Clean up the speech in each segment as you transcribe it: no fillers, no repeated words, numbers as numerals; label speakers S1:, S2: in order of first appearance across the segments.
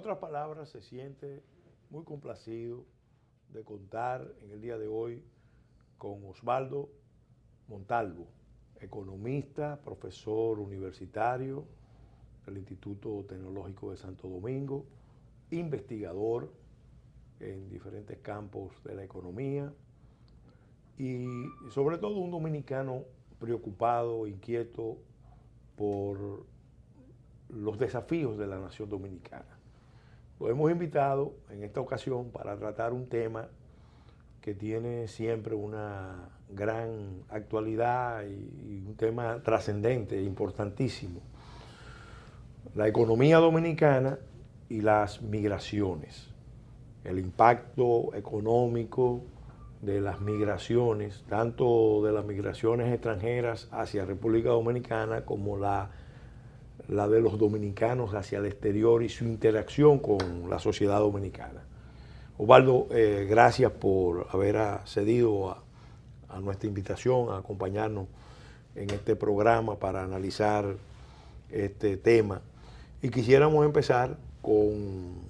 S1: otras palabras, se siente muy complacido de contar en el día de hoy con Osvaldo Montalvo, economista, profesor universitario del Instituto Tecnológico de Santo Domingo, investigador en diferentes campos de la economía y sobre todo un dominicano preocupado, inquieto por los desafíos de la nación dominicana. Lo hemos invitado en esta ocasión para tratar un tema que tiene siempre una gran actualidad y un tema trascendente, importantísimo. La economía dominicana y las migraciones. El impacto económico de las migraciones, tanto de las migraciones extranjeras hacia República Dominicana como la de los dominicanos hacia el exterior y su interacción con la sociedad dominicana. Osvaldo, gracias por haber accedido a nuestra invitación, a acompañarnos en este programa para analizar este tema. Y quisiéramos empezar con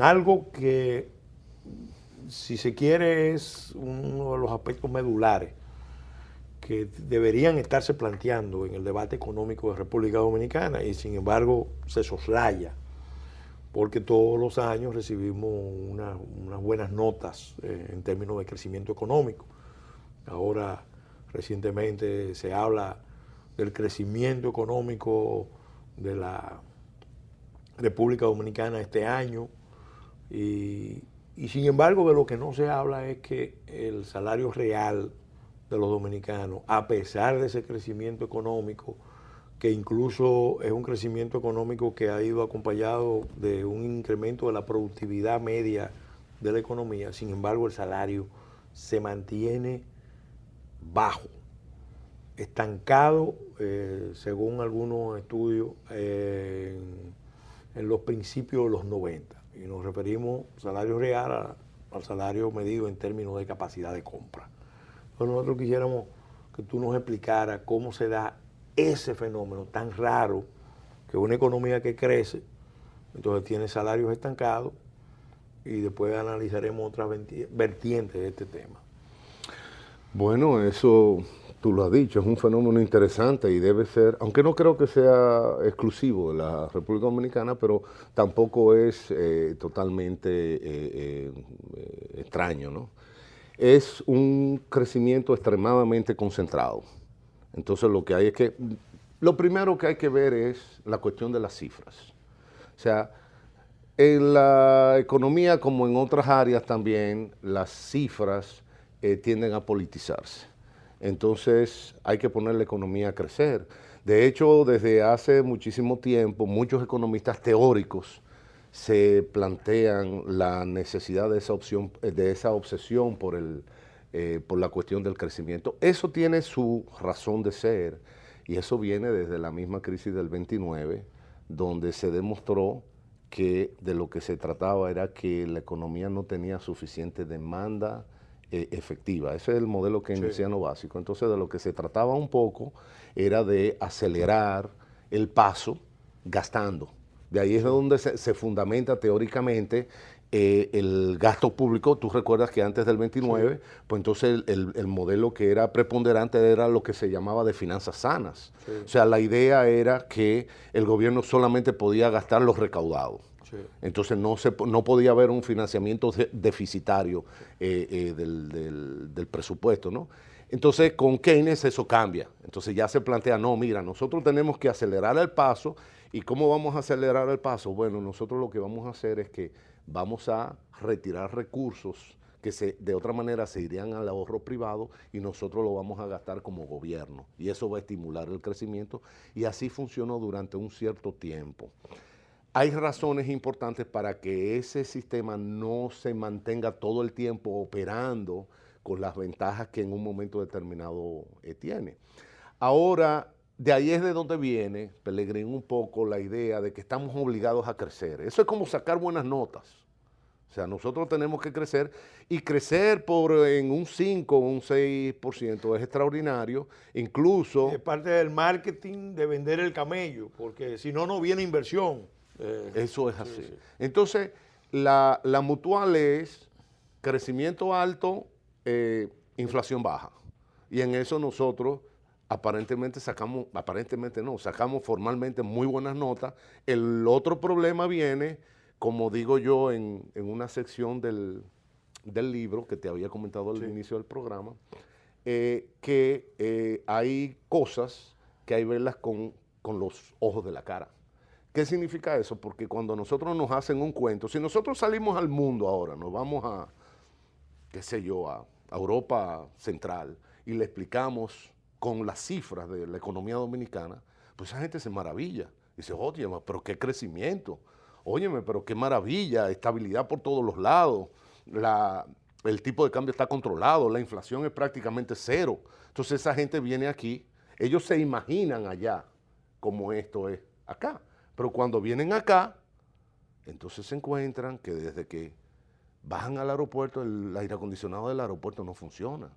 S1: algo que, si se quiere, es uno de los aspectos medulares que deberían estarse planteando en el debate económico de República Dominicana y sin embargo se soslaya, porque todos los años recibimos unas buenas notas en términos de crecimiento económico. Ahora recientemente se habla del crecimiento económico de la República Dominicana este año y sin embargo de lo que no se habla es que el salario real de los dominicanos, a pesar de ese crecimiento económico, que incluso es un crecimiento económico que ha ido acompañado de un incremento de la productividad media de la economía, sin embargo el salario se mantiene bajo, estancado, según algunos estudios, en los principios de los 90. Y nos referimos salario real al salario medido en términos de capacidad de compra. Entonces nosotros quisiéramos que tú nos explicaras cómo se da ese fenómeno tan raro que una economía que crece, entonces tiene salarios estancados y después analizaremos otras vertientes de este tema.
S2: Bueno, eso tú lo has dicho, es un fenómeno interesante y debe ser, aunque no creo que sea exclusivo de la República Dominicana, pero tampoco es totalmente extraño, ¿no? Es un crecimiento extremadamente concentrado. Entonces lo primero que hay que ver es la cuestión de las cifras. O sea, en la economía como en otras áreas también, las cifras tienden a politizarse. Entonces hay que poner la economía a crecer. De hecho, desde hace muchísimo tiempo, muchos economistas teóricos se plantean la necesidad de esa obsesión por la cuestión del crecimiento. Eso tiene su razón de ser y eso viene desde la misma crisis del 29, donde se demostró que de lo que se trataba era que la economía no tenía suficiente demanda efectiva. Ese es el modelo keynesiano básico. Entonces de lo que se trataba un poco era de acelerar el paso gastando. De ahí es donde se fundamenta teóricamente el gasto público. Tú recuerdas que antes del 29, pues entonces el modelo que era preponderante era lo que se llamaba de finanzas sanas. O sea, la idea era que el gobierno solamente podía gastar los recaudados. Entonces no podía haber un financiamiento deficitario del presupuesto, ¿no? Entonces con Keynes eso cambia. Entonces ya se plantea, no, mira, nosotros tenemos que acelerar el paso. ¿Y cómo vamos a acelerar el paso? Bueno, nosotros lo que vamos a hacer es que vamos a retirar recursos que de otra manera se irían al ahorro privado y nosotros lo vamos a gastar como gobierno. Y eso va a estimular el crecimiento y así funcionó durante un cierto tiempo. Hay razones importantes para que ese sistema no se mantenga todo el tiempo operando con las ventajas que en un momento determinado tiene. Ahora, de ahí es de donde viene, Pellegrín, un poco la idea de que estamos obligados a crecer. Eso es como sacar buenas notas. O sea, nosotros tenemos que crecer y crecer en un 5 o un 6% es extraordinario. Incluso...
S1: Es parte del marketing de vender el camello, porque si no, no viene inversión.
S2: Eso es
S1: sí,
S2: así.
S1: sí.
S2: Entonces, la mutual es crecimiento alto, inflación baja. Y en eso nosotros sacamos formalmente muy buenas notas. El otro problema viene, como digo yo, en una sección del libro que te había comentado al
S1: Sí.
S2: inicio del programa, que hay cosas que hay que verlas con los ojos de la cara. ¿Qué significa eso? Porque cuando nosotros nos hacen un cuento, si nosotros salimos al mundo ahora, nos vamos a, qué sé yo, a Europa Central y le explicamos con las cifras de la economía dominicana, pues esa gente se maravilla. Dice, oye, pero qué crecimiento, óyeme, pero qué maravilla, estabilidad por todos los lados, el tipo de cambio está controlado, la inflación es prácticamente cero. Entonces esa gente viene aquí, ellos se imaginan allá como esto es acá. Pero cuando vienen acá, entonces se encuentran que desde que bajan al aeropuerto, el aire acondicionado del aeropuerto no funciona.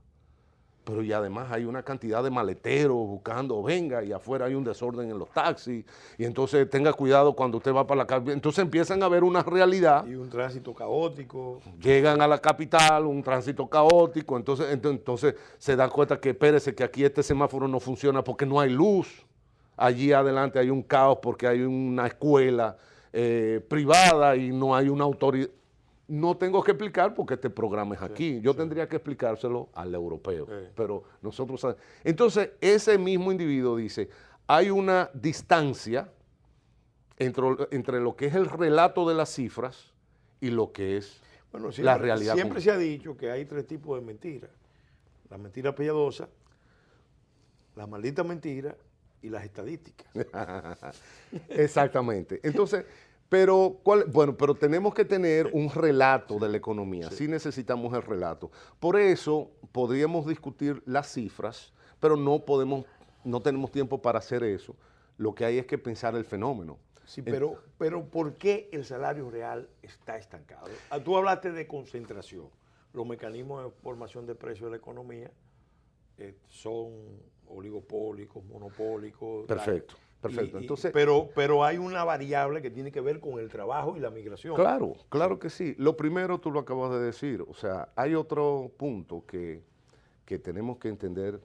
S2: Pero y además hay una cantidad de maleteros buscando, venga, y afuera hay un desorden en los taxis, y entonces tenga cuidado cuando usted va para la calle. Entonces empiezan a ver una realidad.
S1: Y un tránsito caótico.
S2: Llegan a la capital, un tránsito caótico, entonces se dan cuenta que espérese que aquí este semáforo no funciona porque no hay luz. Allí adelante hay un caos porque hay una escuela privada y no hay una autoridad. No tengo que explicar porque este programa es aquí. Yo tendría que explicárselo al europeo, pero nosotros sabemos. Entonces, ese mismo individuo dice, hay una distancia entre lo que es el relato de las cifras y lo que es
S1: Bueno,
S2: la realidad.
S1: Siempre se ha dicho que hay 3 tipos de mentiras. La mentira piadosa, la maldita mentira y las estadísticas.
S2: Exactamente. Entonces, pero tenemos que tener un relato de la economía. Sí necesitamos el relato. Por eso podríamos discutir las cifras, pero no tenemos tiempo para hacer eso. Lo que hay es que pensar el fenómeno.
S1: Sí, pero ¿por qué el salario real está estancado? Tú hablaste de concentración. Los mecanismos de formación de precios de la economía son oligopólicos, monopólicos.
S2: Perfecto. Entonces,
S1: pero hay una variable que tiene que ver con el trabajo y la migración.
S2: Claro que sí. Lo primero tú lo acabas de decir. O sea, hay otro punto que tenemos que entender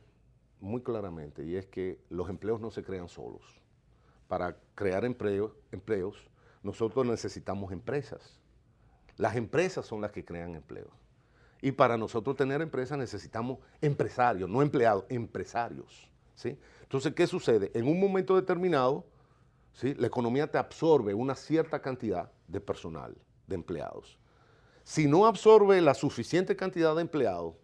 S2: muy claramente y es que los empleos no se crean solos. Para crear empleos, nosotros necesitamos empresas. Las empresas son las que crean empleos. Y para nosotros tener empresas necesitamos empresarios, no empleados, empresarios. ¿Sí? Entonces, ¿qué sucede? En un momento determinado, ¿sí?, la economía te absorbe una cierta cantidad de personal, de empleados. Si no absorbe la suficiente cantidad de empleados,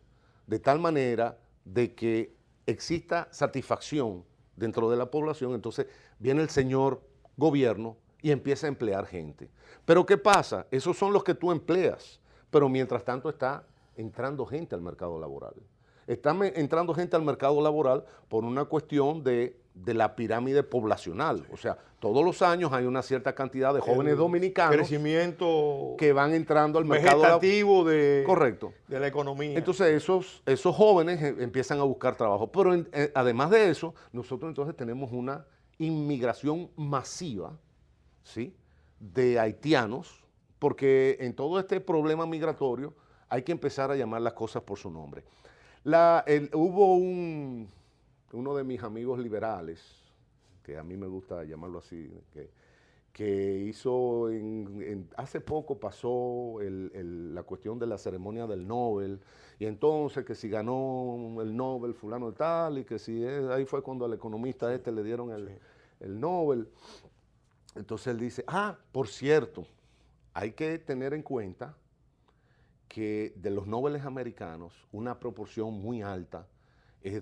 S2: de tal manera de que exista satisfacción dentro de la población, entonces viene el señor gobierno y empieza a emplear gente. Pero ¿qué pasa? Esos son los que tú empleas, pero mientras tanto está entrando gente al mercado laboral. Está entrando gente al mercado laboral por una cuestión de la pirámide poblacional. O sea, todos los años hay una cierta cantidad de jóvenes dominicanos
S1: crecimiento
S2: que van entrando al mercado
S1: vegetativo
S2: correcto,
S1: de la economía.
S2: Entonces esos jóvenes empiezan a buscar trabajo. Pero además de eso, nosotros entonces tenemos una inmigración masiva, ¿sí?, de haitianos, porque en todo este problema migratorio hay que empezar a llamar las cosas por su nombre. Hubo uno de mis amigos liberales, que a mí me gusta llamarlo así, que hizo, hace poco pasó la cuestión de la ceremonia del Nobel, y entonces que si ganó el Nobel fulano de tal, y que si ahí fue cuando al economista le dieron el Nobel. Entonces él dice, por cierto, hay que tener en cuenta que de los Nobeles americanos, una proporción muy alta es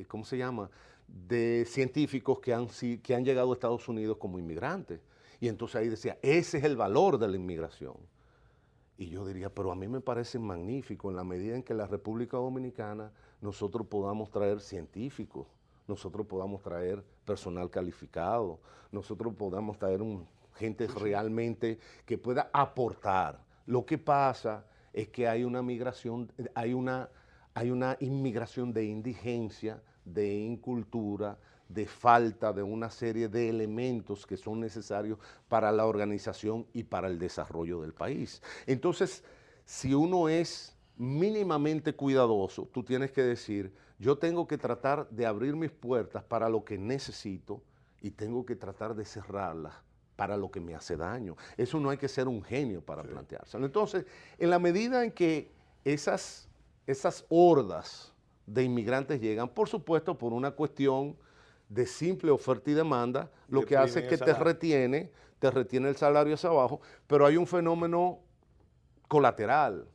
S2: ¿cómo se llama?, de científicos que han llegado a Estados Unidos como inmigrantes. Y entonces ahí decía, ese es el valor de la inmigración. Y yo diría, pero a mí me parece magnífico en la medida en que la República Dominicana nosotros podamos traer científicos, nosotros podamos traer personal calificado, nosotros podamos traer gente realmente que pueda aportar. Lo que pasa es que hay una migración, hay una inmigración de indigencia, de incultura, de falta de una serie de elementos que son necesarios para la organización y para el desarrollo del país. Entonces, si uno es mínimamente cuidadoso, tú tienes que decir, yo tengo que tratar de abrir mis puertas para lo que necesito y tengo que tratar de cerrarlas para lo que me hace daño. Eso no hay que ser un genio para planteárselo. Entonces, en la medida en que esas hordas de inmigrantes llegan, por supuesto, por una cuestión de simple oferta y demanda, lo que hace es que te retiene el salario hacia abajo, pero hay un fenómeno colateral,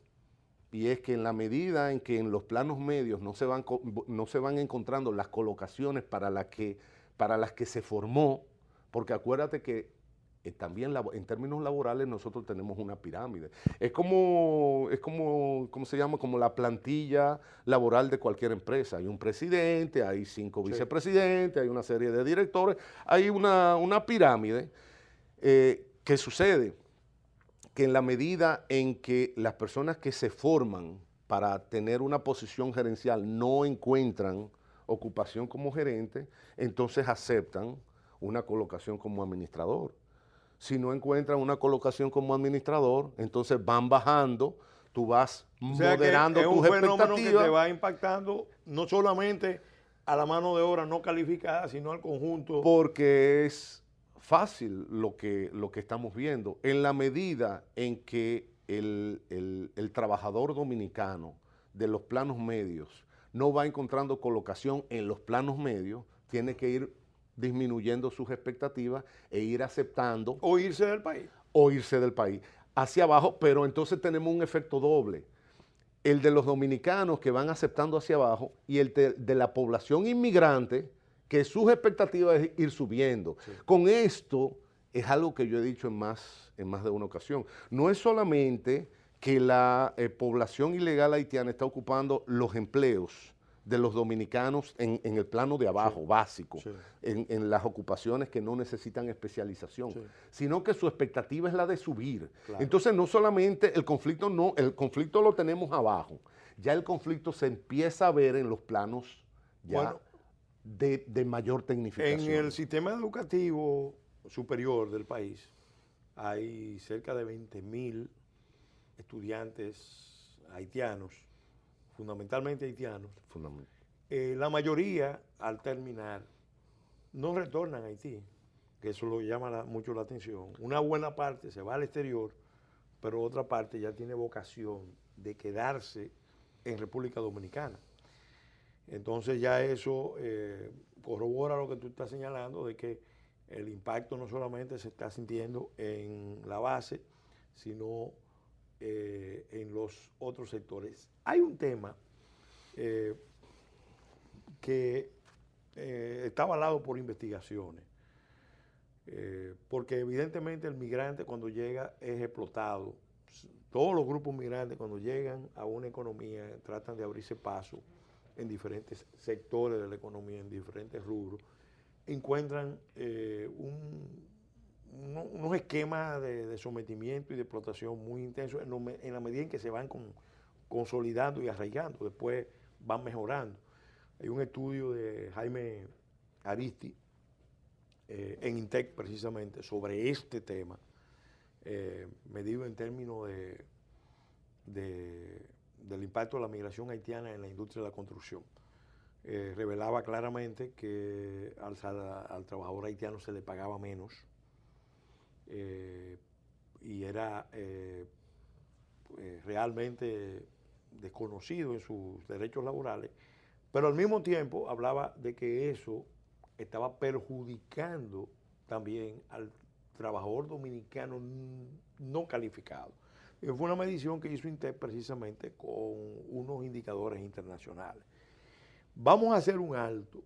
S2: y es que en la medida en que en los planos medios no se van encontrando las colocaciones para las que se formó, porque acuérdate que también en términos laborales nosotros tenemos una pirámide. Es como, ¿cómo se llama? Como la plantilla laboral de cualquier empresa. Hay un presidente, hay 5 vicepresidentes, hay una serie de directores, hay una pirámide. ¿Qué sucede? Que en la medida en que las personas que se forman para tener una posición gerencial no encuentran ocupación como gerente, entonces aceptan una colocación como administrador. Si no encuentran una colocación como administrador, entonces van bajando, tú vas moderando tus expectativas.
S1: Es un fenómeno que te va impactando no solamente a la mano de obra no calificada, sino al conjunto.
S2: Porque es fácil lo que estamos viendo. En la medida en que el trabajador dominicano de los planos medios no va encontrando colocación en los planos medios, tiene que ir disminuyendo sus expectativas e ir aceptando.
S1: O irse del país.
S2: O irse del país. Hacia abajo, pero entonces tenemos un efecto doble. El de los dominicanos que van aceptando hacia abajo y el de la población inmigrante que sus expectativas es ir subiendo. Sí. Con esto es algo que yo he dicho en más de una ocasión. No es solamente que la población ilegal haitiana está ocupando los empleos de los dominicanos en el plano de abajo, básico, en las ocupaciones que no necesitan especialización, sino que su expectativa es la de subir. Claro. Entonces no solamente el conflicto lo tenemos abajo, ya el conflicto se empieza a ver en los planos ya de mayor tecnificación.
S1: En el sistema educativo superior del país hay cerca de 20.000 estudiantes haitianos, fundamentalmente haitianos. La mayoría, al terminar, no retornan a Haití, que eso lo llama mucho la atención. Una buena parte se va al exterior, pero otra parte ya tiene vocación de quedarse en República Dominicana. Entonces ya eso corrobora lo que tú estás señalando, de que el impacto no solamente se está sintiendo en la base, sino en los otros sectores. Hay un tema que está avalado por investigaciones, porque evidentemente el migrante cuando llega es explotado. Todos los grupos migrantes cuando llegan a una economía tratan de abrirse paso en diferentes sectores de la economía, en diferentes rubros, encuentran unos esquemas de sometimiento y de explotación muy intensos en la medida en que se van consolidando y arraigando, después van mejorando. Hay un estudio de Jaime Aristi en INTEC precisamente sobre este tema, medido en términos del impacto de la migración haitiana en la industria de la construcción. Revelaba claramente que al trabajador haitiano se le pagaba menos y era realmente desconocido en sus derechos laborales, pero al mismo tiempo hablaba de que eso estaba perjudicando también al trabajador dominicano no calificado. Y fue una medición que hizo INTEC precisamente con unos indicadores internacionales. Vamos a hacer un alto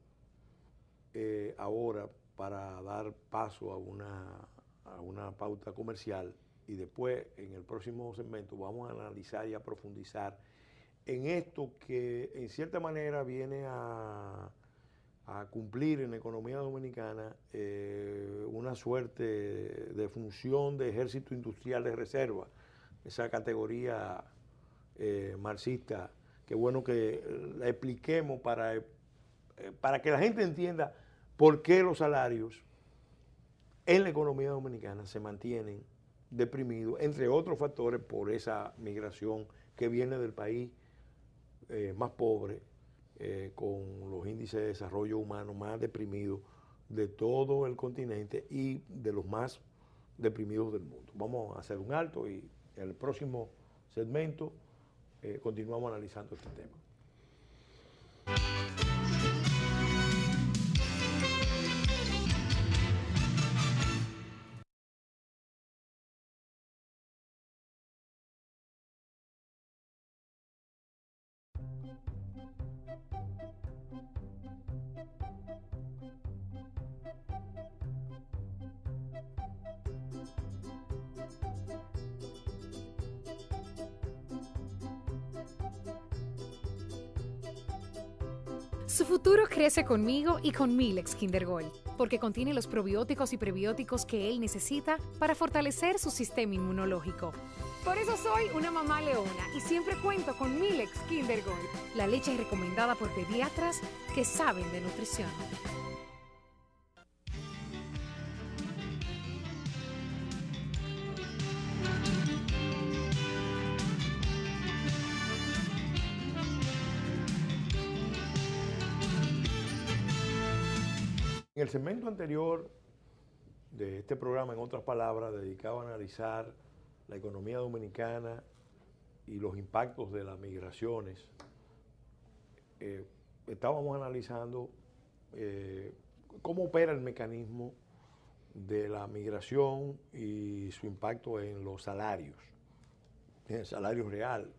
S1: ahora para dar paso a una pauta comercial y después en el próximo segmento vamos a analizar y a profundizar en esto que en cierta manera viene a cumplir en la economía dominicana una suerte de función de ejército industrial de reserva, esa categoría marxista. Qué bueno que la expliquemos para que la gente entienda por qué los salarios en la economía dominicana se mantienen deprimidos, entre otros factores, por esa migración que viene del país más pobre, con los índices de desarrollo humano más deprimidos de todo el continente y de los más deprimidos del mundo. Vamos a hacer un alto y en el próximo segmento continuamos analizando este tema.
S3: Su futuro crece conmigo y con Milex Kinder Gold, porque contiene los probióticos y prebióticos que él necesita para fortalecer su sistema inmunológico. Por eso soy una mamá leona y siempre cuento con Milex Kinder Gold, la leche recomendada por pediatras que saben de nutrición.
S1: En el segmento anterior de este programa, en otras palabras, dedicado a analizar la economía dominicana y los impactos de las migraciones, estábamos analizando cómo opera el mecanismo de la migración y su impacto en los salarios, en el salario real.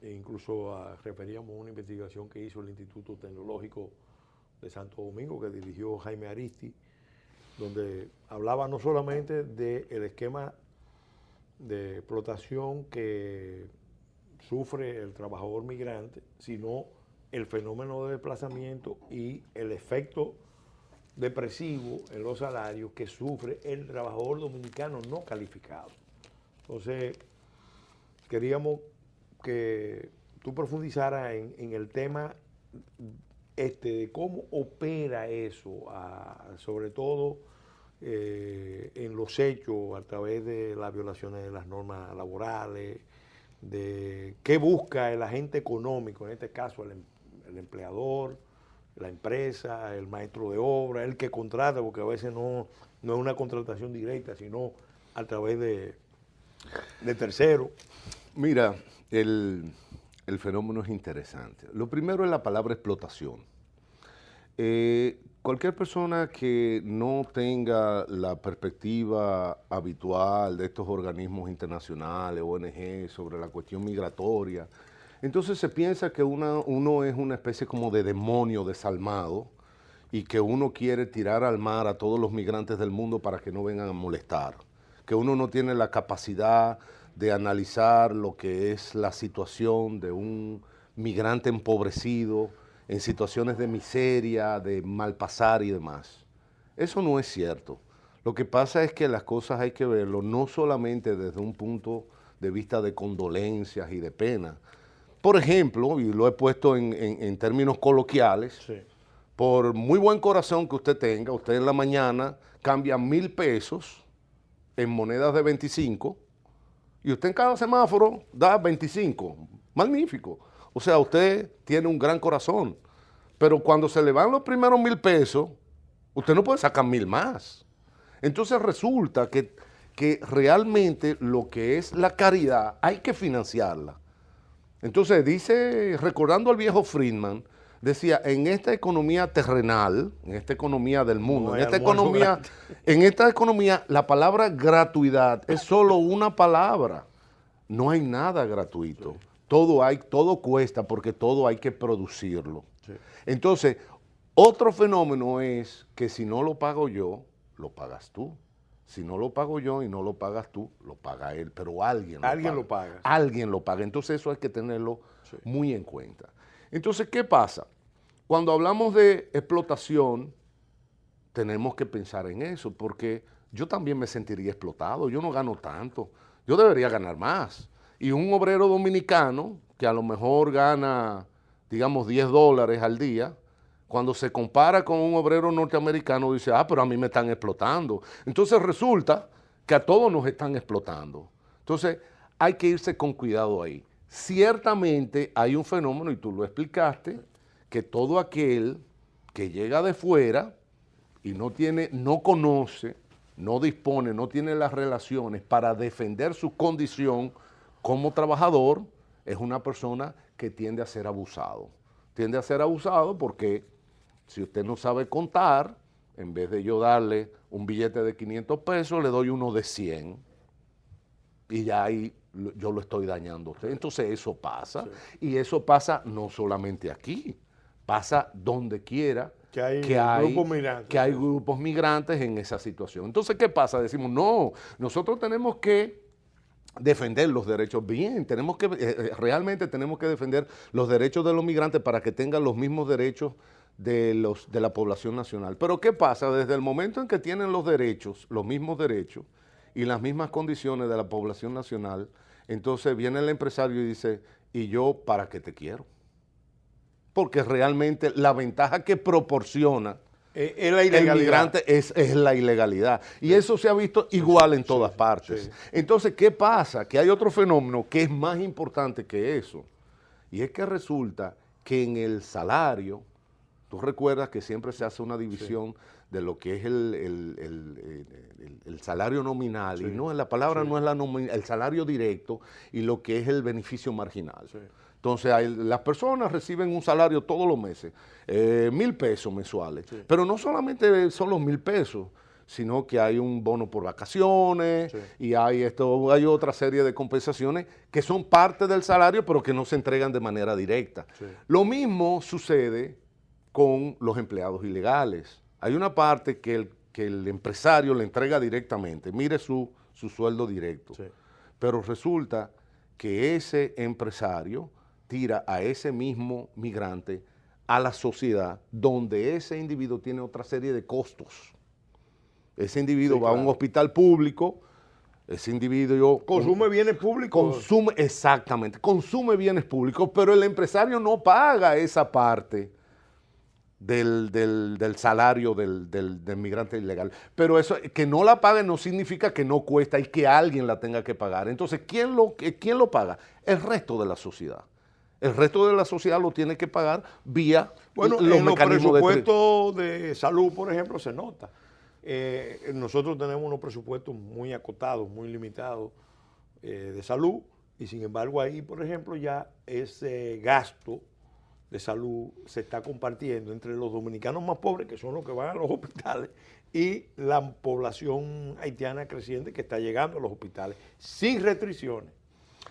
S1: E incluso referíamos a una investigación que hizo el Instituto Tecnológico de Santo Domingo, que dirigió Jaime Aristi, donde hablaba no solamente del esquema de explotación que sufre el trabajador migrante, sino el fenómeno de desplazamiento y el efecto depresivo en los salarios que sufre el trabajador dominicano no calificado. Entonces, queríamos que tú profundizaras en el tema de cómo opera eso, sobre todo en los hechos, a través de las violaciones de las normas laborales, de qué busca el agente económico, en este caso el empleador, la empresa, el maestro de obra, el que contrata, porque a veces no es una contratación directa, sino a través de terceros.
S2: Mira, el fenómeno es interesante. Lo primero es la palabra explotación. Cualquier persona que no tenga la perspectiva habitual de estos organismos internacionales, ONG, sobre la cuestión migratoria, entonces se piensa que uno es una especie como de demonio desalmado y que uno quiere tirar al mar a todos los migrantes del mundo para que no vengan a molestar, que uno no tiene la capacidad de analizar lo que es la situación de un migrante empobrecido en situaciones de miseria, de malpasar y demás. Eso no es cierto. Lo que pasa es que las cosas hay que verlo no solamente desde un punto de vista de condolencias y de pena. Por ejemplo, y lo he puesto en términos coloquiales, sí, por muy buen corazón que usted tenga, usted en la mañana cambia 1,000 pesos en monedas de 25 y usted en cada semáforo da 25. Magnífico. O sea, usted tiene un gran corazón, pero cuando se le van los primeros 1,000 pesos, usted no puede sacar 1,000 más. Entonces resulta que realmente lo que es la caridad hay que financiarla. Entonces dice, recordando al viejo Friedman, decía, en esta economía terrenal, en esta economía del mundo, en esta economía la palabra gratuidad es solo una palabra. No hay nada gratuito. Sí. Todo cuesta porque todo hay que producirlo. Sí. Entonces, otro fenómeno es que si no lo pago yo, lo pagas tú. Si no lo pago yo y no lo pagas tú, lo paga él, pero alguien lo paga. Sí. Alguien lo paga. Entonces eso hay que tenerlo muy en cuenta. Entonces, ¿qué pasa? Cuando hablamos de explotación, tenemos que pensar en eso, porque yo también me sentiría explotado. Yo no gano tanto. Yo debería ganar más. Y un obrero dominicano que a lo mejor gana, digamos, $10 al día, cuando se compara con un obrero norteamericano, dice, pero a mí me están explotando. Entonces resulta que a todos nos están explotando. Entonces hay que irse con cuidado ahí. Ciertamente hay un fenómeno, y tú lo explicaste, que todo aquel que llega de fuera y no conoce, no dispone, no tiene las relaciones para defender su condición como trabajador, es una persona que tiende a ser abusado. Tiende a ser abusado porque si usted no sabe contar, en vez de yo darle un billete de 500 pesos, le doy uno de 100. Y ya ahí yo lo estoy dañando a usted. Entonces eso pasa. Sí. Y eso pasa no solamente aquí, pasa donde quiera que hay grupos migrantes en esa situación. Entonces, ¿qué pasa? Decimos, no, nosotros tenemos que defender los derechos bien, realmente tenemos que defender los derechos de los migrantes para que tengan los mismos derechos de la población nacional. Pero ¿qué pasa? Desde el momento en que tienen los mismos derechos y las mismas condiciones de la población nacional, entonces viene el empresario y dice, ¿y yo para qué te quiero? Porque realmente la ventaja que proporciona el migrante es la ilegalidad. Y eso se ha visto igual en todas partes. Sí. Entonces, ¿qué pasa? Que hay otro fenómeno que es más importante que eso. Y es que resulta que en el salario, tú recuerdas que siempre se hace una división de lo que es el salario nominal, y no, la palabra no es el salario directo, y lo que es el beneficio marginal. Sí. Entonces, las personas reciben un salario todos los meses, 1,000 pesos mensuales, pero no solamente son los 1,000 pesos, sino que hay un bono por vacaciones y hay otra serie de compensaciones que son parte del salario, pero que no se entregan de manera directa. Sí. Lo mismo sucede con los empleados ilegales. Hay una parte que el empresario le entrega directamente, mire su sueldo directo, pero resulta que ese empresario tira a ese mismo migrante a la sociedad, donde ese individuo tiene otra serie de costos. Ese individuo va a un hospital público, ese individuo
S1: consume bienes públicos.
S2: Consume bienes públicos, pero el empresario no paga esa parte del salario del migrante ilegal. Pero eso, que no la pague no significa que no cuesta y que alguien la tenga que pagar. Entonces, ¿quién lo paga? El resto de la sociedad. El resto de la sociedad lo tiene que pagar vía
S1: los mecanismos de presupuestos de salud, por ejemplo, se nota. Nosotros tenemos unos presupuestos muy acotados, muy limitados de salud, y sin embargo ahí, por ejemplo, ya ese gasto de salud se está compartiendo entre los dominicanos más pobres, que son los que van a los hospitales, y la población haitiana creciente que está llegando a los hospitales, sin restricciones.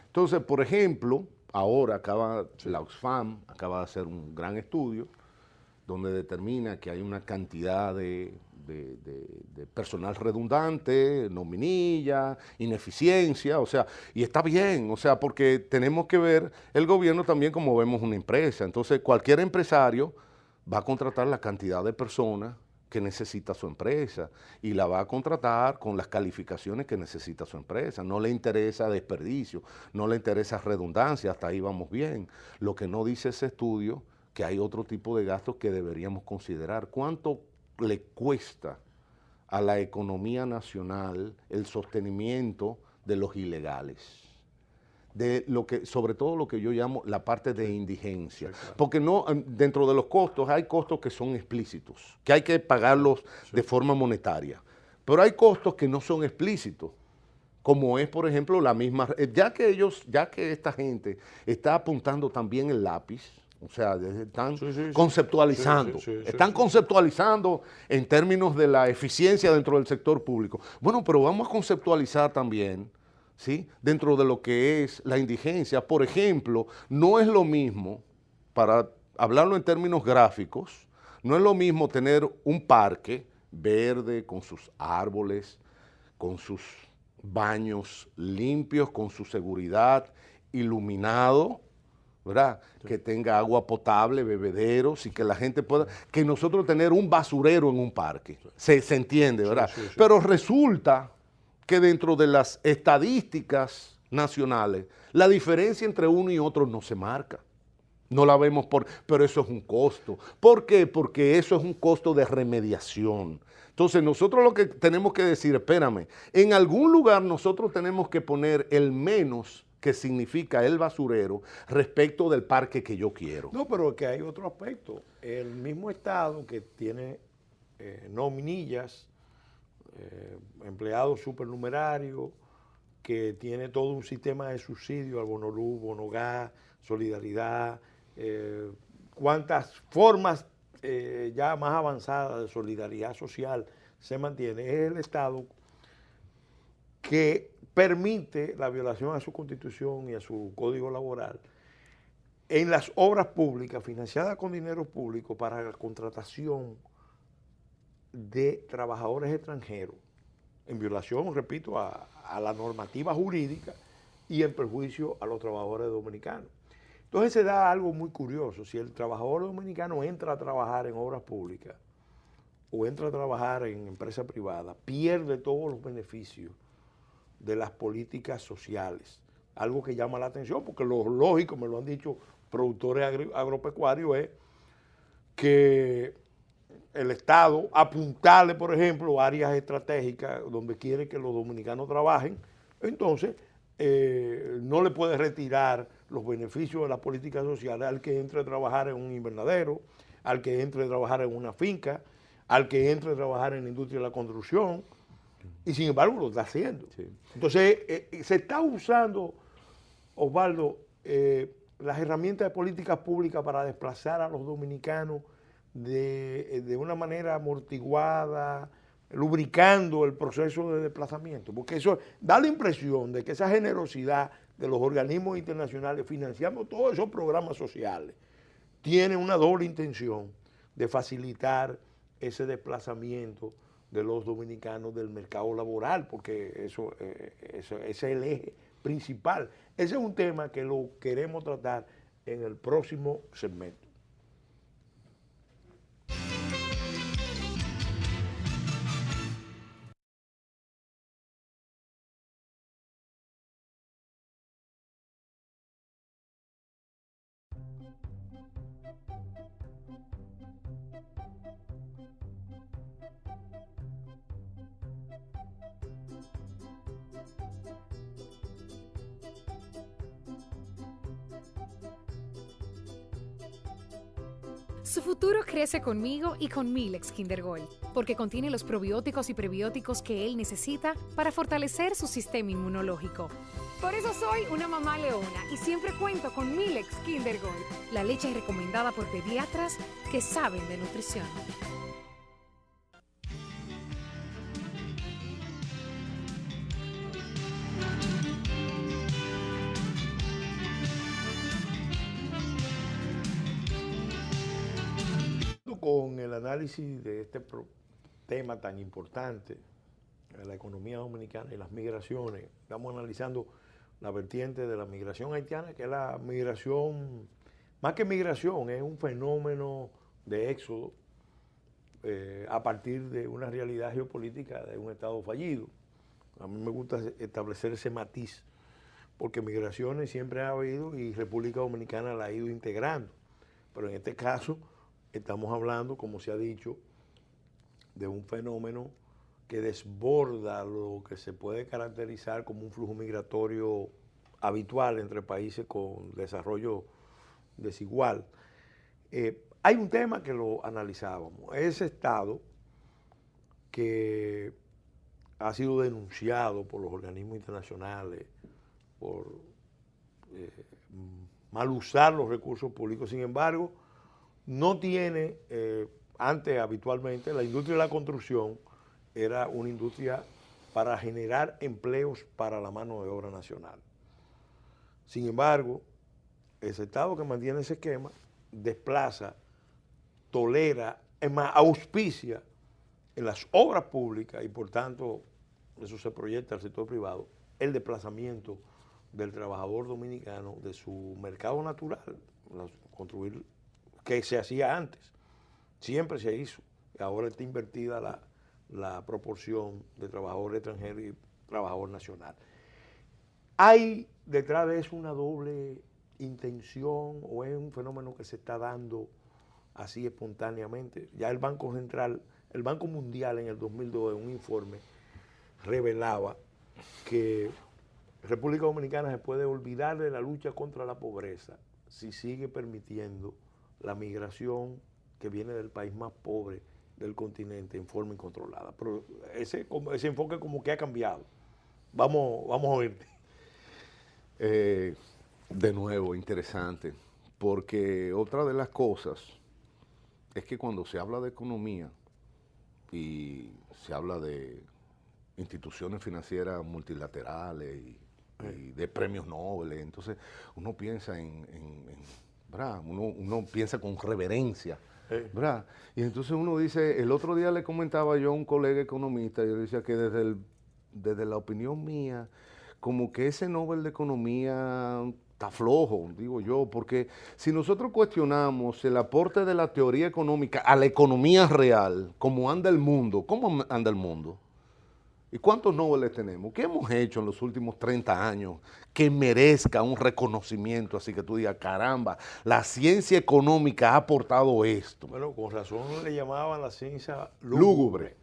S2: Entonces, por ejemplo, ahora la Oxfam acaba de hacer un gran estudio donde determina que hay una cantidad de personal redundante, nominilla, ineficiencia, y está bien, porque tenemos que ver el gobierno también como vemos una empresa. Entonces, cualquier empresario va a contratar la cantidad de personas que necesita su empresa y la va a contratar con las calificaciones que necesita su empresa. No le interesa desperdicio, no le interesa redundancia, hasta ahí vamos bien. Lo que no dice ese estudio, que hay otro tipo de gastos que deberíamos considerar. ¿Cuánto le cuesta a la economía nacional el sostenimiento de los ilegales? Sobre todo lo que yo llamo la parte de indigencia. Claro. Porque dentro de los costos hay costos que son explícitos, que hay que pagarlos de forma monetaria. Pero hay costos que no son explícitos, como es, por ejemplo, la misma, ya que esta gente está apuntando también el lápiz, están conceptualizando, están conceptualizando en términos de la eficiencia dentro del sector público. Bueno, pero vamos a conceptualizar también, ¿sí?, dentro de lo que es la indigencia. Por ejemplo, no es lo mismo, para hablarlo en términos gráficos, no es lo mismo tener un parque verde con sus árboles, con sus baños limpios, con su seguridad, iluminado, ¿verdad? Sí. Que tenga agua potable, bebederos, y que la gente pueda, que nosotros tener un basurero en un parque, se entiende, ¿verdad? Sí. Pero resulta que dentro de las estadísticas nacionales, la diferencia entre uno y otro no se marca. No la vemos pero eso es un costo. ¿Por qué? Porque eso es un costo de remediación. Entonces nosotros lo que tenemos que decir, espérame, en algún lugar nosotros tenemos que poner el menos que significa el basurero respecto del parque que yo quiero.
S1: No, pero que hay otro aspecto. El mismo Estado que tiene nominillas, empleados supernumerarios, que tiene todo un sistema de subsidio al bono luz, bono gas, solidaridad, cuántas formas ya más avanzadas de solidaridad social se mantiene. Es el Estado que permite la violación a su Constitución y a su Código Laboral en las obras públicas financiadas con dinero público para la contratación de trabajadores extranjeros, en violación, repito, a la normativa jurídica y en perjuicio a los trabajadores dominicanos. Entonces se da algo muy curioso. Si el trabajador dominicano entra a trabajar en obras públicas o entra a trabajar en empresa privada, pierde todos los beneficios de las políticas sociales. Algo que llama la atención, porque lo lógico, me lo han dicho productores agropecuarios, es que el Estado apuntarle, por ejemplo, áreas estratégicas donde quiere que los dominicanos trabajen, entonces no le puede retirar los beneficios de las políticas sociales al que entre a trabajar en un invernadero, al que entre a trabajar en una finca, al que entre a trabajar en la industria de la construcción, y sin embargo lo está haciendo. Sí. Entonces, se está usando, Osvaldo, las herramientas de políticas públicas para desplazar a los dominicanos de una manera amortiguada, lubricando el proceso de desplazamiento, porque eso da la impresión de que esa generosidad de los organismos internacionales financiando todos esos programas sociales tiene una doble intención de facilitar ese desplazamiento de los dominicanos del mercado laboral, porque eso es el eje principal. Ese es un tema que lo queremos tratar en el próximo segmento.
S3: Su futuro crece conmigo y con Milex Kinder Gold, porque contiene los probióticos y prebióticos que él necesita para fortalecer su sistema inmunológico. Por eso soy una mamá leona y siempre cuento con Milex Kinder Gold, la leche recomendada por pediatras que saben de nutrición.
S1: Con el análisis de este tema tan importante, la economía dominicana y las migraciones, estamos analizando la vertiente de la migración haitiana, que es la migración, más que migración, es un fenómeno de éxodo a partir de una realidad geopolítica de un Estado fallido. A mí me gusta establecer ese matiz, porque migraciones siempre ha habido y República Dominicana la ha ido integrando, pero en este caso estamos hablando, como se ha dicho, de un fenómeno que desborda lo que se puede caracterizar como un flujo migratorio habitual entre países con desarrollo desigual. Hay un tema que lo analizábamos, ese Estado que ha sido denunciado por los organismos internacionales por mal usar los recursos públicos, sin embargo, no tiene, antes habitualmente, la industria de la construcción era una industria para generar empleos para la mano de obra nacional. Sin embargo, ese Estado que mantiene ese esquema desplaza, tolera, es más, auspicia en las obras públicas y por tanto eso se proyecta al sector privado, el desplazamiento del trabajador dominicano de su mercado natural, construir que se hacía antes, siempre se hizo, y ahora está invertida la proporción de trabajador extranjero y trabajador nacional. Hay detrás de eso una doble intención o es un fenómeno que se está dando así espontáneamente? Ya el Banco Central, el Banco Mundial en el 2002, en un informe, revelaba que República Dominicana se puede olvidar de la lucha contra la pobreza si sigue permitiendo la migración que viene del país más pobre del continente en forma incontrolada. Pero ese enfoque como que ha cambiado. Vamos a oírte.
S2: De nuevo, interesante, porque otra de las cosas es que cuando se habla de economía y se habla de instituciones financieras multilaterales y de premios Nobel, entonces uno piensa ¿verdad? Uno piensa con reverencia, ¿verdad? Y entonces uno dice, el otro día le comentaba yo a un colega economista, yo decía que desde la opinión mía, como que ese Nobel de Economía está flojo, digo yo, porque si nosotros cuestionamos el aporte de la teoría económica a la economía real, cómo anda el mundo, ¿cómo anda el mundo? ¿Y cuántos Nobeles tenemos? ¿Qué hemos hecho en los últimos 30 años que merezca un reconocimiento? Así que tú digas, caramba, la ciencia económica ha aportado esto.
S1: Bueno, con razón le llamaban la ciencia
S2: Lúgubre.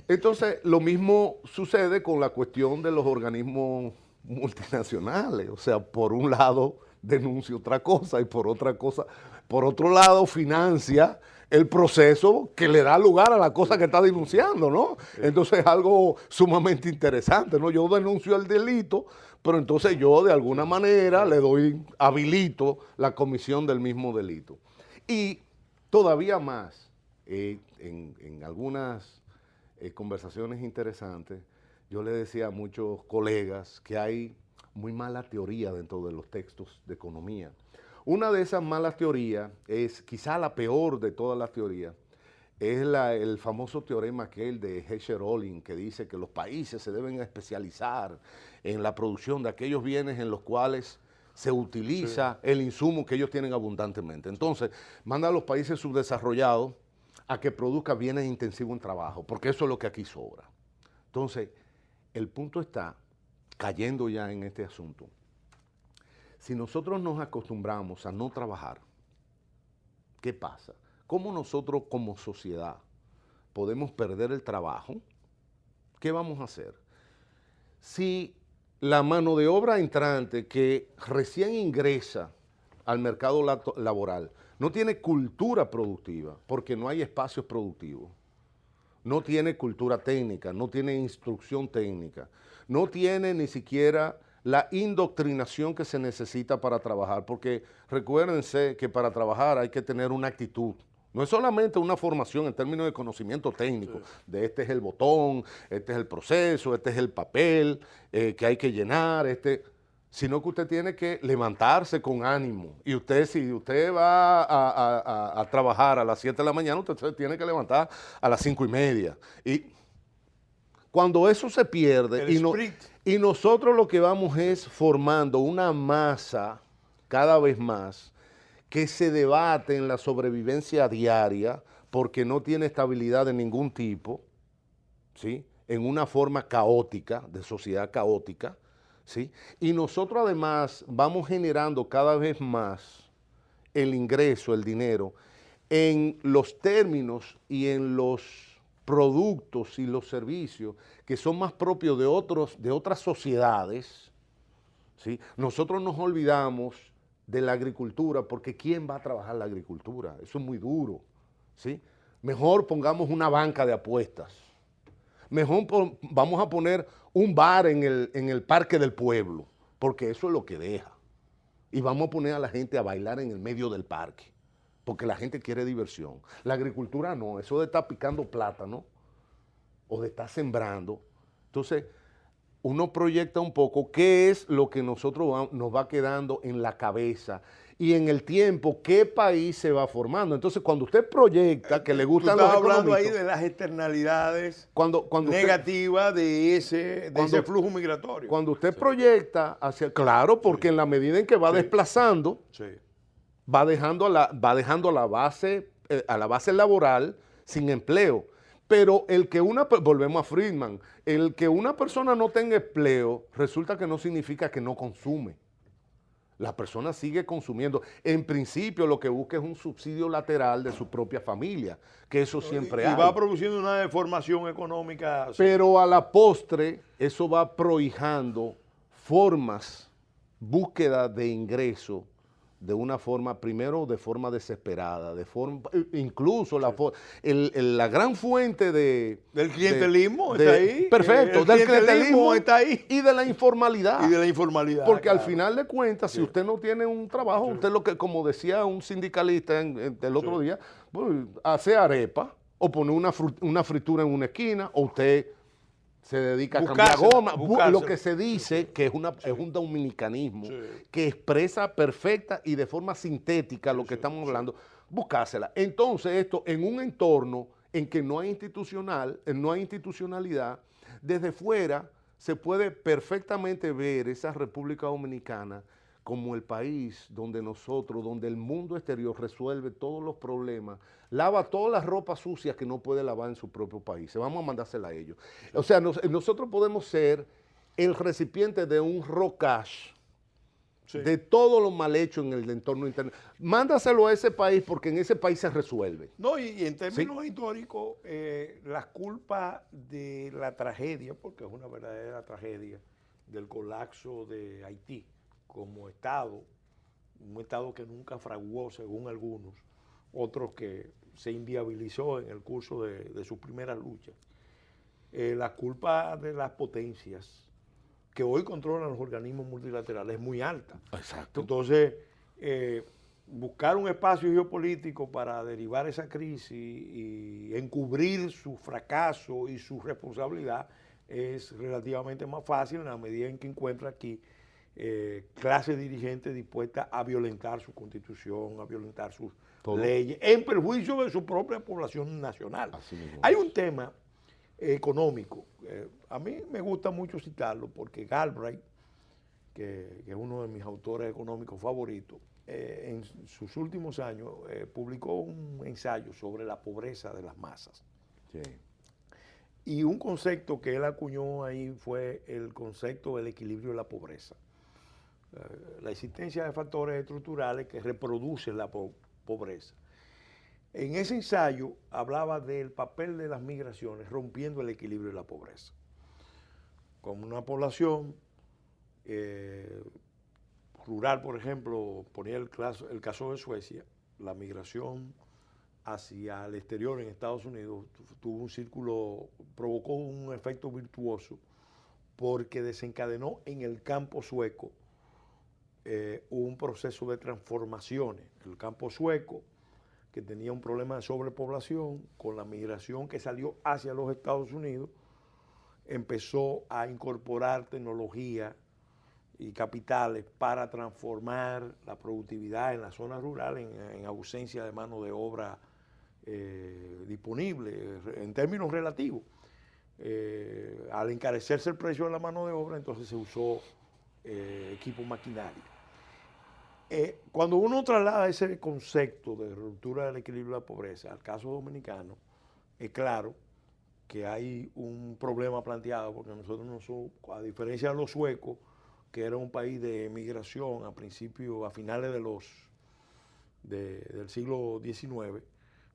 S2: Entonces, lo mismo sucede con la cuestión de los organismos multinacionales. O sea, por un lado denuncia otra cosa y por otro lado financia el proceso que le da lugar a la cosa que está denunciando, ¿no? Entonces es algo sumamente interesante, ¿no? Yo denuncio el delito, pero entonces yo de alguna manera habilito la comisión del mismo delito. Y todavía más, en algunas conversaciones interesantes, yo le decía a muchos colegas que hay muy mala teoría dentro de los textos de economía. Una de esas malas teorías es, quizá la peor de todas las teorías, es el famoso teorema aquel de Heckscher-Ohlin, que dice que los países se deben especializar en la producción de aquellos bienes en los cuales se utiliza el insumo que ellos tienen abundantemente. Entonces, manda a los países subdesarrollados a que produzcan bienes intensivos en trabajo, porque eso es lo que aquí sobra. Entonces, el punto está, cayendo ya en este asunto, si nosotros nos acostumbramos a no trabajar, ¿qué pasa? ¿Cómo nosotros como sociedad podemos perder el trabajo? ¿Qué vamos a hacer? Si la mano de obra entrante que recién ingresa al mercado laboral no tiene cultura productiva, porque no hay espacios productivos, no tiene cultura técnica, no tiene instrucción técnica, no tiene ni siquiera la indoctrinación que se necesita para trabajar, porque recuérdense que para trabajar hay que tener una actitud. No es solamente una formación en términos de conocimiento técnico, de este es el botón, este es el proceso, este es el papel que hay que llenar, sino que usted tiene que levantarse con ánimo. Y si usted va a trabajar a las 7 de la mañana, usted se tiene que levantar a las 5:30. Y cuando eso se pierde y nosotros lo que vamos es formando una masa cada vez más que se debate en la sobrevivencia diaria porque no tiene estabilidad de ningún tipo, ¿sí? En una forma caótica, de sociedad caótica, ¿sí? Y nosotros además vamos generando cada vez más el ingreso, el dinero, en los términos y en los productos y los servicios que son más propios de otras sociedades, ¿sí? Nosotros nos olvidamos de la agricultura, porque ¿quién va a trabajar la agricultura? Eso es muy duro, ¿sí? Mejor pongamos una banca de apuestas. Mejor vamos a poner un bar en el parque del pueblo, porque eso es lo que deja. Y vamos a poner a la gente a bailar en el medio del parque, porque la gente quiere diversión. La agricultura no, eso de estar picando plátano o de estar sembrando. Entonces, uno proyecta un poco qué es lo que nos va quedando en la cabeza y en el tiempo, qué país se va formando. Entonces, cuando usted proyecta que le gustan los económicos...
S1: hablando ahí de las externalidades negativas de ese flujo migratorio.
S2: Cuando usted proyecta hacia... Claro, porque en la medida en que va desplazando, va dejando a la base laboral sin empleo. Pero volvemos a Friedman, el que una persona no tenga empleo resulta que no significa que no consume. La persona sigue consumiendo. En principio lo que busca es un subsidio lateral de su propia familia, que eso siempre hay.
S1: Y va produciendo una deformación económica.
S2: Pero a la postre eso va prohijando formas, búsqueda de ingreso de una forma, primero de forma desesperada, incluso la gran fuente
S1: del clientelismo
S2: está
S1: ahí.
S2: Perfecto, del clientelismo
S1: está ahí.
S2: Y de la informalidad.
S1: Y de la informalidad.
S2: Porque al final de cuentas, si usted no tiene un trabajo, usted lo que, como decía un sindicalista el otro día, pues, hace arepa o pone una fritura en una esquina, o usted se dedica a cambiar goma, lo que se dice que es un dominicanismo que expresa perfecta y de forma sintética lo que estamos hablando, buscársela. Entonces esto en un entorno en que no hay institucionalidad, desde fuera se puede perfectamente ver esa República Dominicana como el país donde el mundo exterior resuelve todos los problemas, lava todas las ropas sucias que no puede lavar en su propio país. Vamos a mandársela a ellos. O sea, nosotros podemos ser el recipiente de un rocash de todo lo mal hecho en el entorno interno. Mándaselo a ese país porque en ese país se resuelve.
S1: No, y en términos históricos, las culpas de la tragedia, porque es una verdadera tragedia, del colapso de Haití como Estado, un Estado que nunca fraguó según algunos, otros que se inviabilizó en el curso de sus primeras luchas. La culpa de las potencias que hoy controlan los organismos multilaterales es muy alta.
S2: Exacto.
S1: Entonces, buscar un espacio geopolítico para derivar esa crisis y encubrir su fracaso y su responsabilidad es relativamente más fácil en la medida en que encuentra aquí clase dirigente dispuesta a violentar su constitución, a violentar sus leyes, en perjuicio de su propia población nacional. Hay un tema económico, a mí me gusta mucho citarlo porque Galbraith, que es uno de mis autores económicos favoritos, en sus últimos años publicó un ensayo sobre la pobreza de las masas.
S2: Sí.
S1: Y un concepto que él acuñó ahí fue el concepto del equilibrio de la pobreza. La existencia de factores estructurales que reproducen la pobreza. En ese ensayo hablaba del papel de las migraciones rompiendo el equilibrio de la pobreza. Como una población rural, por ejemplo, ponía el caso de Suecia, la migración hacia el exterior en Estados Unidos tuvo un círculo, provocó un efecto virtuoso porque desencadenó en el campo sueco un proceso de transformaciones. El campo sueco, que tenía un problema de sobrepoblación, con la migración que salió hacia los Estados Unidos, empezó a incorporar tecnología y capitales para transformar la productividad en la zona rural en ausencia de mano de obra disponible en términos relativos. Al encarecerse el precio de la mano de obra, entonces se usó equipo maquinaria. Cuando uno traslada ese concepto de ruptura del equilibrio de la pobreza al caso dominicano, es claro que hay un problema planteado, porque nosotros no somos, a diferencia de los suecos, que era un país de emigración a finales del siglo XIX,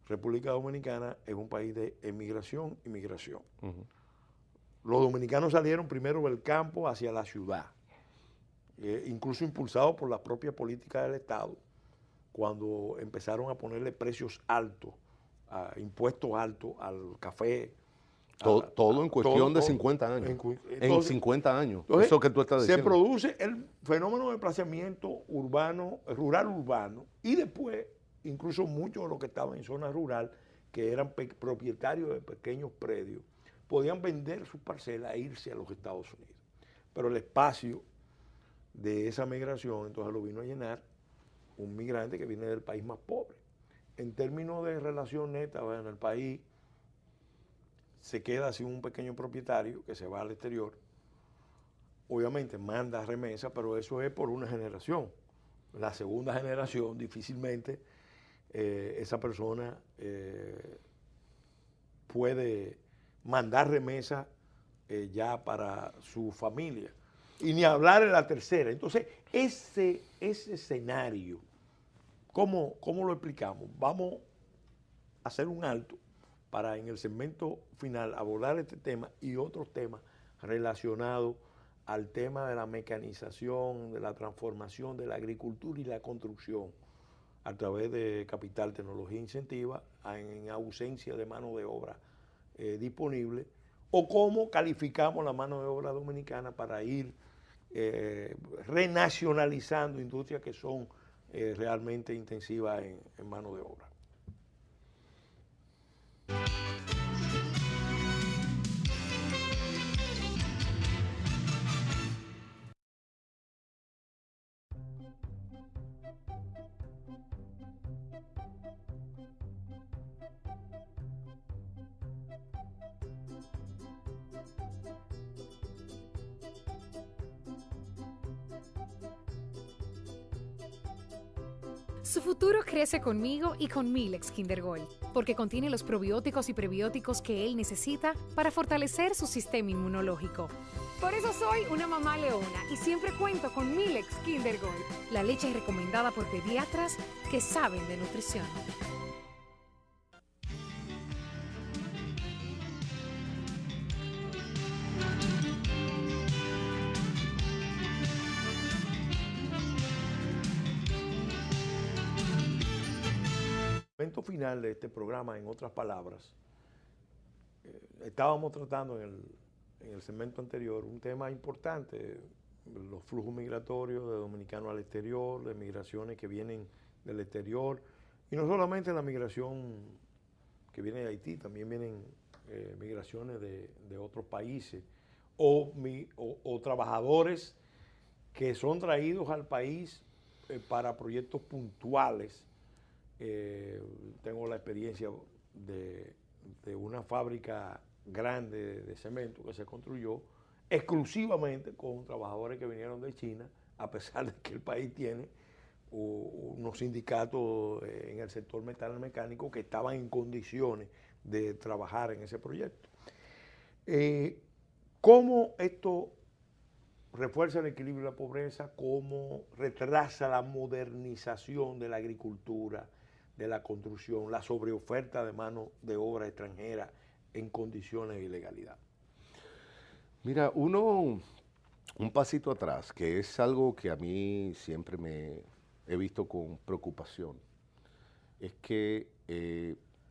S1: República Dominicana es un país de emigración y migración. Los dominicanos salieron primero del campo hacia la ciudad, incluso impulsados por la propia política del Estado, cuando empezaron a ponerle precios altos, impuestos altos al café.
S2: Todo en cuestión de 50 años. En 50 años.
S1: Entonces,
S2: eso que tú estás diciendo.
S1: Se produce el fenómeno de desplazamiento rural-urbano, y después, incluso muchos de los que estaban en zona rural, que eran propietarios de pequeños predios, podían vender sus parcelas e irse a los Estados Unidos. Pero el espacio de esa migración, entonces lo vino a llenar un migrante que viene del país más pobre. En términos de relación neta, en el país se queda sin un pequeño propietario que se va al exterior. Obviamente manda remesa, pero eso es por una generación. La segunda generación, difícilmente esa persona puede mandar remesa ya para su familia. Y ni hablar en la tercera. Entonces, ese escenario, ¿cómo lo explicamos? Vamos a hacer un alto para en el segmento final abordar este tema y otros temas relacionados al tema de la mecanización, de la transformación de la agricultura y la construcción a través de capital, tecnología incentiva en ausencia de mano de obra disponible, o cómo calificamos la mano de obra dominicana para ir renacionalizando industrias que son realmente intensivas en mano de obra.
S3: Su futuro crece conmigo y con Milex Kinder Gold, porque contiene los probióticos y prebióticos que él necesita para fortalecer su sistema inmunológico. Por eso soy una mamá leona y siempre cuento con Milex Kinder Gold, la leche recomendada por pediatras que saben de nutrición.
S1: El momento final de este programa, en otras palabras, estábamos tratando en el segmento anterior un tema importante, los flujos migratorios de dominicanos al exterior, de migraciones que vienen del exterior, y no solamente la migración que viene de Haití, también vienen migraciones de otros países, o trabajadores que son traídos al país para proyectos puntuales. Tengo la experiencia de una fábrica grande de cemento que se construyó exclusivamente con trabajadores que vinieron de China, a pesar de que el país tiene unos sindicatos en el sector metalmecánico que estaban en condiciones de trabajar en ese proyecto. ¿Cómo esto refuerza el equilibrio de la pobreza? ¿Cómo retrasa la modernización de la agricultura, de la construcción, la sobreoferta de mano de obra extranjera en condiciones de ilegalidad?
S2: Mira, un pasito atrás, que es algo que a mí siempre me he visto con preocupación, es que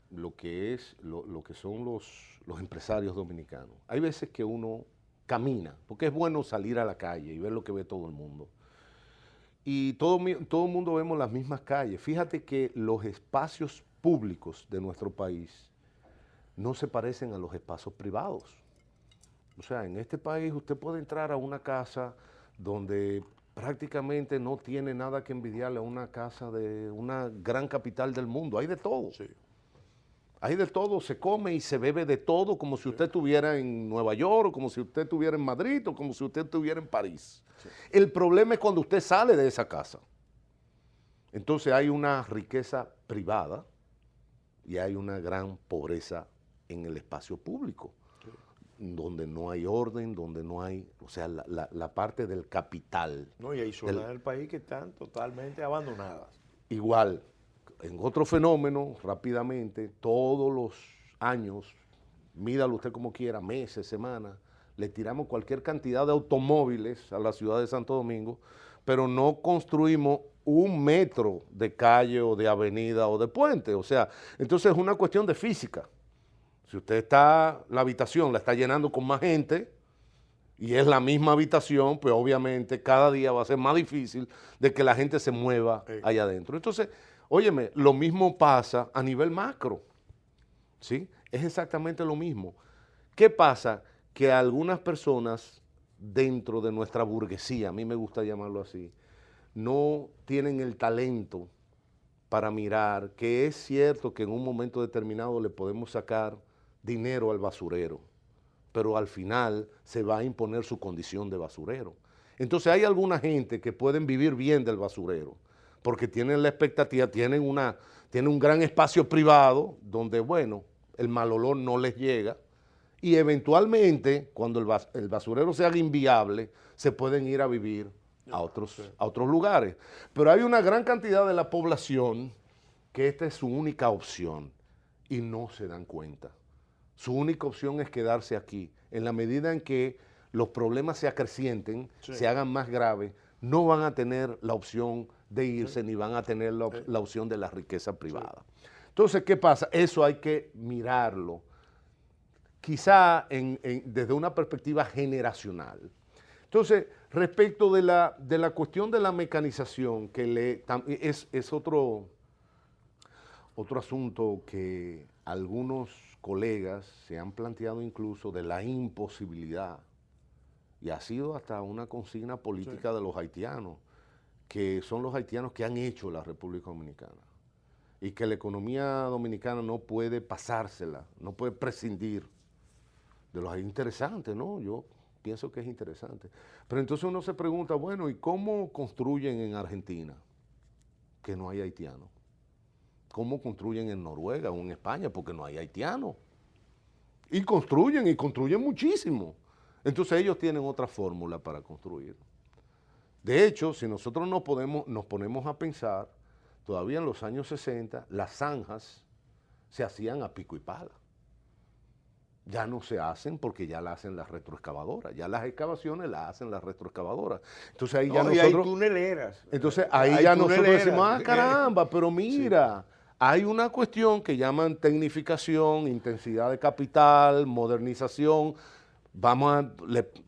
S2: lo que son los empresarios dominicanos, hay veces que uno camina, porque es bueno salir a la calle y ver lo que ve todo el mundo. Y todo el mundo vemos las mismas calles. Fíjate que los espacios públicos de nuestro país no se parecen a los espacios privados. O sea, en este país usted puede entrar a una casa donde prácticamente no tiene nada que envidiarle a una casa de una gran capital del mundo. Hay de todo.
S1: Sí.
S2: Hay de todo, se come y se bebe de todo, como si usted estuviera en Nueva York, o como si usted estuviera en Madrid, o como si usted estuviera en París. Sí. El problema es cuando usted sale de esa casa. Entonces hay una riqueza privada y hay una gran pobreza en el espacio público, sí, donde no hay orden, donde no hay, o sea, la parte del capital.
S1: No, y hay zonas del país que están totalmente abandonadas.
S2: Igual. En otro fenómeno, rápidamente, todos los años, mídalo usted como quiera, meses, semanas, le tiramos cualquier cantidad de automóviles a la ciudad de Santo Domingo, pero no construimos un metro de calle o de avenida o de puente. O sea, entonces es una cuestión de física. Si usted la habitación la está llenando con más gente y es la misma habitación, pues obviamente cada día va a ser más difícil de que la gente se mueva allá adentro. Entonces, óyeme, lo mismo pasa a nivel macro, ¿sí? Es exactamente lo mismo. ¿Qué pasa? Que algunas personas dentro de nuestra burguesía, a mí me gusta llamarlo así, no tienen el talento para mirar que es cierto que en un momento determinado le podemos sacar dinero al basurero, pero al final se va a imponer su condición de basurero. Entonces hay alguna gente que pueden vivir bien del basurero, porque tienen la expectativa, tienen un gran espacio privado donde, bueno, el mal olor no les llega y eventualmente, cuando el basurero se haga inviable, se pueden ir a vivir a otros lugares. Pero hay una gran cantidad de la población que esta es su única opción y no se dan cuenta. Su única opción es quedarse aquí. En la medida en que los problemas se acrecienten, se hagan más graves, no van a tener la opción de irse ni van a tener la opción de la riqueza privada. Entonces, ¿qué pasa? Eso hay que mirarlo, quizá desde una perspectiva generacional. Entonces, respecto de la cuestión de la mecanización, que es otro asunto que algunos colegas se han planteado incluso de la imposibilidad, y ha sido hasta una consigna política de los haitianos, que son los haitianos que han hecho la República Dominicana, y que la economía dominicana no puede pasársela, no puede prescindir de los interesantes, ¿no? Yo pienso que es interesante. Pero entonces uno se pregunta, bueno, ¿y cómo construyen en Argentina que no hay haitianos? ¿Cómo construyen en Noruega o en España? Porque no hay haitianos. Y construyen muchísimo. Entonces ellos tienen otra fórmula para construir. De hecho, si nosotros nos ponemos a pensar, todavía en los años 60, las zanjas se hacían a pico y pala. Ya no se hacen porque ya las hacen las retroexcavadoras. Ya las excavaciones las hacen las retroexcavadoras. Entonces ahí ya nosotros...
S1: hay tuneleras.
S2: Entonces ahí ya nosotros decimos, caramba, pero mira, hay una cuestión que llaman tecnificación, intensidad de capital, modernización.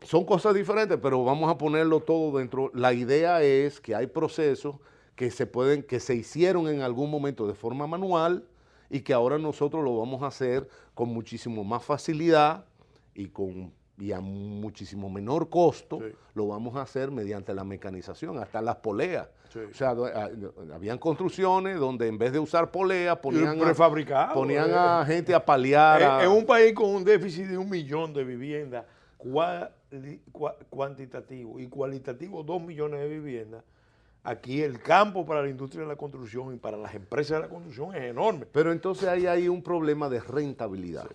S2: Son cosas diferentes, pero vamos a ponerlo todo dentro. La idea es que hay procesos que se hicieron en algún momento de forma manual y que ahora nosotros lo vamos a hacer con muchísimo más facilidad y a muchísimo menor costo, lo vamos a hacer mediante la mecanización, hasta las poleas. O sea, habían construcciones donde en vez de usar poleas ponían a gente a paliar.
S1: En un país con un déficit de 1 millón de viviendas cuantitativo y cualitativo 2 millones de viviendas, aquí el campo para la industria de la construcción y para las empresas de la construcción es enorme.
S2: Pero entonces ahí hay un problema de rentabilidad.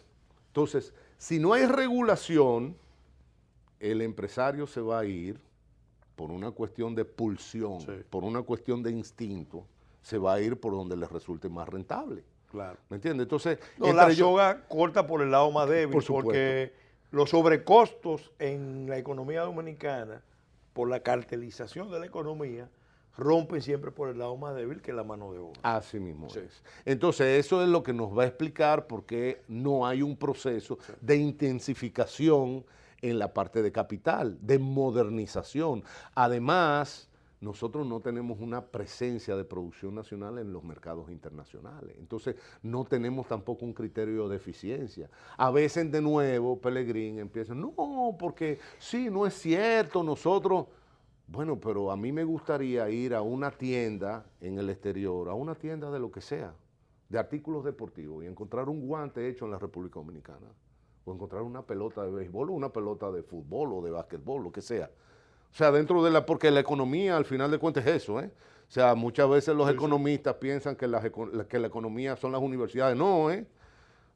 S2: Entonces, si no hay regulación, el empresario se va a ir por una cuestión de pulsión, por una cuestión de instinto, se va a ir por donde le resulte más rentable.
S1: Claro.
S2: ¿Me entiendes? Entonces,
S1: la soga corta por el lado más débil, porque los sobrecostos en la economía dominicana, por la cartelización de la economía, rompen siempre por el lado más débil, que es la mano de obra.
S2: Así mismo es. Entonces, eso es lo que nos va a explicar por qué no hay un proceso de intensificación en la parte de capital, de modernización. Además, nosotros no tenemos una presencia de producción nacional en los mercados internacionales. Entonces, no tenemos tampoco un criterio de eficiencia. A veces, de nuevo, Pelegrín empieza, no, porque sí, no es cierto, nosotros... Bueno, pero a mí me gustaría ir a una tienda en el exterior, a una tienda de lo que sea, de artículos deportivos, y encontrar un guante hecho en la República Dominicana, o encontrar una pelota de béisbol, o una pelota de fútbol, o de básquetbol, lo que sea. O sea, porque la economía, al final de cuentas, es eso, ¿eh? O sea, muchas veces los economistas piensan que la economía son las universidades. No, ¿eh?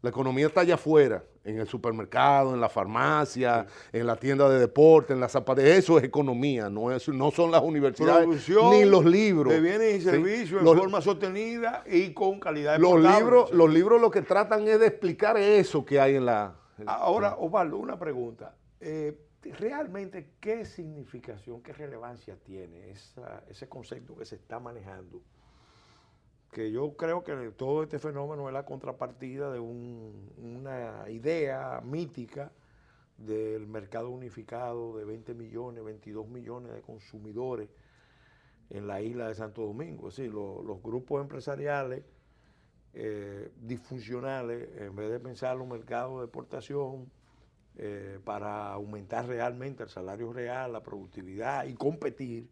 S2: La economía está allá afuera, en el supermercado, en la farmacia, en la tienda de deporte, en la zapatería. Eso es economía, no son las universidades ni los libros.
S1: De bienes y servicios en forma sostenida y con calidad de
S2: los libros lo que tratan es de explicar eso que hay en la...
S1: Ahora, Osvaldo, una pregunta. ¿Realmente qué significación, qué relevancia tiene ese concepto que se está manejando? Que yo creo que todo este fenómeno es la contrapartida de una idea mítica del mercado unificado de 20 millones, 22 millones de consumidores en la isla de Santo Domingo. Es decir, los grupos empresariales disfuncionales, en vez de pensar en los mercados de exportación para aumentar realmente el salario real, la productividad y competir,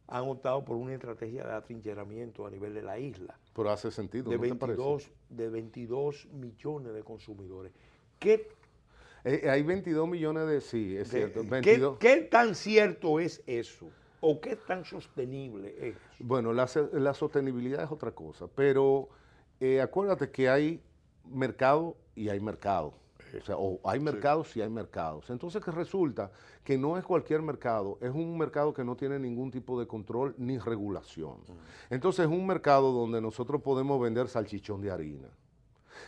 S1: han optado por una estrategia de atrincheramiento a nivel de la isla.
S2: Pero hace sentido,
S1: ¿no te parece? De 22 millones de consumidores. ¿Qué,
S2: hay 22 millones de... Sí, es cierto.
S1: 22. ¿Qué tan cierto es eso? ¿O qué tan sostenible es?
S2: Bueno, la sostenibilidad es otra cosa, pero acuérdate que hay mercado y hay mercado. O sea, o hay mercados y hay mercados. Entonces, que resulta que no es cualquier mercado, es un mercado que no tiene ningún tipo de control ni regulación. Entonces, es un mercado donde nosotros podemos vender salchichón de harina.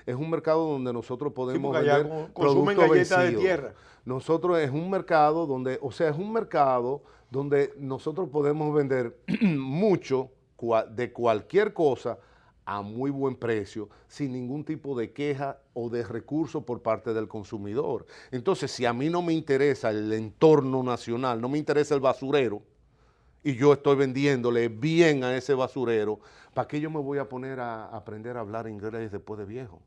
S2: Es un mercado donde nosotros podemos vender
S1: consumen galletas de tierra.
S2: Nosotros es un mercado donde, o sea, es un mercado donde nosotros podemos vender mucho de cualquier cosa a muy buen precio, sin ningún tipo de queja o de recurso por parte del consumidor. Entonces, si a mí no me interesa el entorno nacional, no me interesa el basurero, y yo estoy vendiéndole bien a ese basurero, ¿para qué yo me voy a poner a aprender a hablar inglés después de viejo?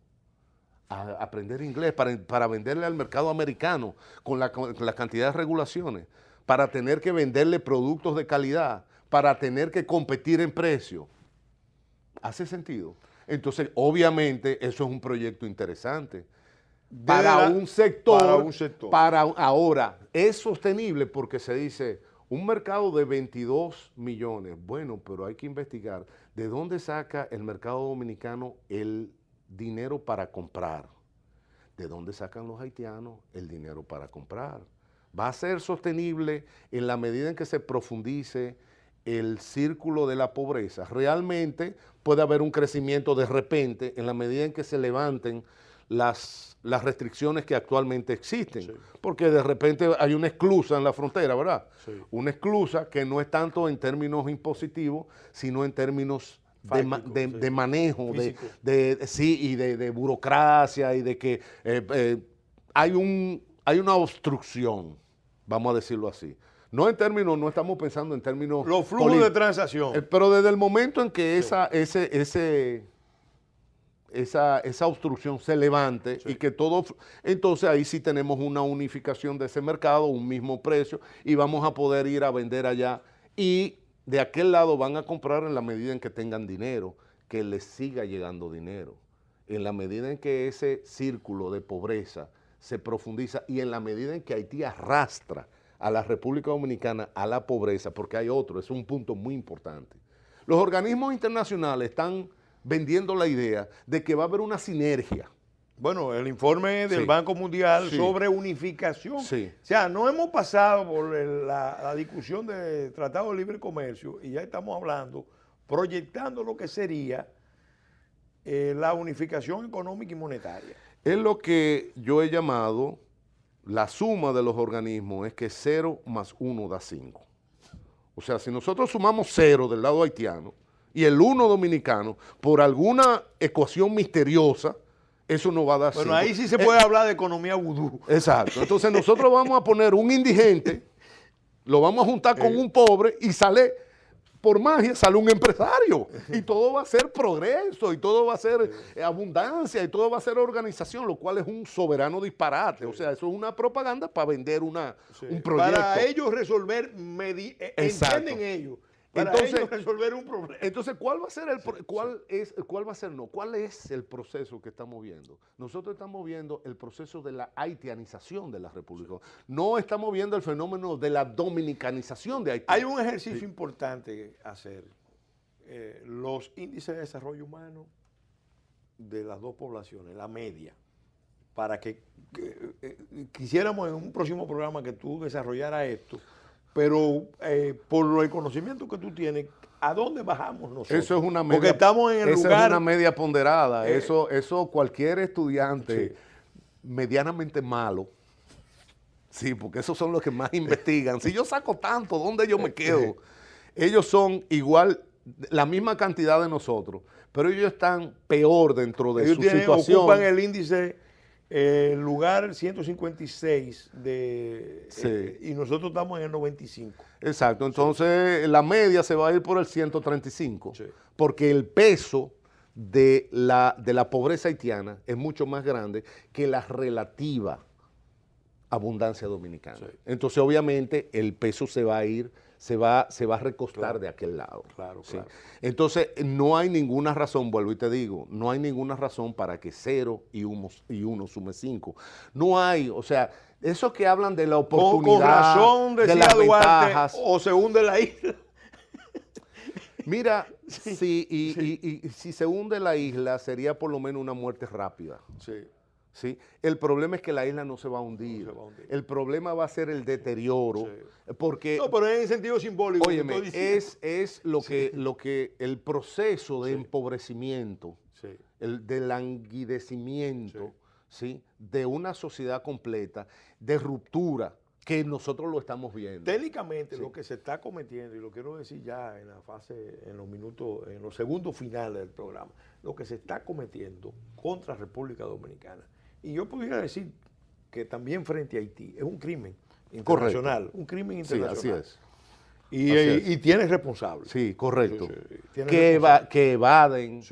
S2: A aprender inglés para venderle al mercado americano con la cantidad de regulaciones, para tener que venderle productos de calidad, para tener que competir en precio. ¿Hace sentido? Entonces, obviamente, eso es un proyecto interesante. Para un sector. Ahora, es sostenible porque se dice, un mercado de 22 millones. Bueno, pero hay que investigar de dónde saca el mercado dominicano el dinero para comprar. ¿De dónde sacan los haitianos el dinero para comprar? Va a ser sostenible en la medida en que se profundice el círculo de la pobreza. Realmente puede haber un crecimiento de repente en la medida en que se levanten las restricciones que actualmente existen. Sí. Porque de repente hay una esclusa en la frontera, ¿verdad? Sí. Una esclusa que no es tanto en términos impositivos, sino en términos de manejo, de burocracia y de que hay una obstrucción, vamos a decirlo así. No estamos pensando en términos...
S1: Los flujos de transacción.
S2: Pero desde el momento en que esa obstrucción se levante y que todo... Entonces ahí sí tenemos una unificación de ese mercado, un mismo precio, y vamos a poder ir a vender allá. Y de aquel lado van a comprar en la medida en que tengan dinero, que les siga llegando dinero. En la medida en que ese círculo de pobreza se profundiza y en la medida en que Haití arrastra a la República Dominicana a la pobreza, porque hay otro, es un punto muy importante. Los organismos internacionales están vendiendo la idea de que va a haber una sinergia.
S1: Bueno, el informe del Banco Mundial sobre unificación. Sí. O sea, no hemos pasado por la discusión del Tratado de Libre Comercio y ya estamos hablando, proyectando lo que sería la unificación económica y monetaria.
S2: Es lo que yo he llamado... La suma de los organismos es que 0 más 1 da 5. O sea, si nosotros sumamos 0 del lado haitiano y el 1 dominicano, por alguna ecuación misteriosa, eso no va a dar 5.
S1: Bueno, ahí sí se puede hablar de economía vudú.
S2: Exacto. Entonces nosotros vamos a poner un indigente, lo vamos a juntar con un pobre y sale, por magia, sale un empresario. Y todo va a ser progreso, y todo va a ser abundancia, y todo va a ser organización, lo cual es un soberano disparate. O sea, eso es una propaganda para vender un proyecto.
S1: Para ellos resolver, entienden ellos, para ellos resolver un problema.
S2: Entonces, ¿cuál es el proceso que estamos viendo? Nosotros estamos viendo el proceso de la haitianización de la República. No estamos viendo el fenómeno de la dominicanización de Haití.
S1: Hay un ejercicio importante que hacer. Los índices de desarrollo humano de las dos poblaciones, la media, para que quisiéramos en un próximo programa que tú desarrollaras esto, pero por el conocimiento que tú tienes, ¿a dónde bajamos nosotros?
S2: Eso es una media,
S1: porque estamos en el lugar...
S2: es una media ponderada. Eso cualquier estudiante medianamente malo, sí, porque esos son los que más investigan. Si yo saco tanto, ¿dónde yo me quedo? Ellos son igual, la misma cantidad de nosotros, pero ellos están peor dentro de su situación.
S1: Ocupan el índice... lugar 156 y nosotros estamos en el 95.
S2: Exacto, entonces la media se va a ir por el 135, porque el peso de la pobreza haitiana es mucho más grande que la relativa abundancia dominicana. Entonces obviamente el peso se va a ir, se va a recostar de aquel lado. Claro. Entonces no hay ninguna razón, vuelvo y te digo, no hay ninguna razón para que 0 y 1 sume 5. No hay, o sea, eso que hablan de la oportunidad,
S1: con razón, decía
S2: de las
S1: Duarte,
S2: ventajas,
S1: o se hunde la isla.
S2: Mira, si se hunde la isla, sería por lo menos una muerte rápida.
S1: Sí.
S2: ¿sí? El problema es que la isla no se va a hundir.
S1: No se va a hundir.
S2: El problema va a ser el deterioro, porque...
S1: No, pero en sentido simbólico.
S2: Óyeme, es lo que el proceso de empobrecimiento, el de languidecimiento, ¿sí? De una sociedad completa, de ruptura, que nosotros lo estamos viendo.
S1: Técnicamente lo que se está cometiendo, y lo quiero decir ya en la fase, en los minutos, en los segundos finales del programa, lo que se está cometiendo contra República Dominicana, y yo pudiera decir que también frente a Haití, es un crimen internacional. Correcto. Un crimen internacional.
S2: Sí, así es.
S1: Y tiene responsables.
S2: Sí, correcto.
S1: Sí.
S2: Que evaden,
S1: que evaden.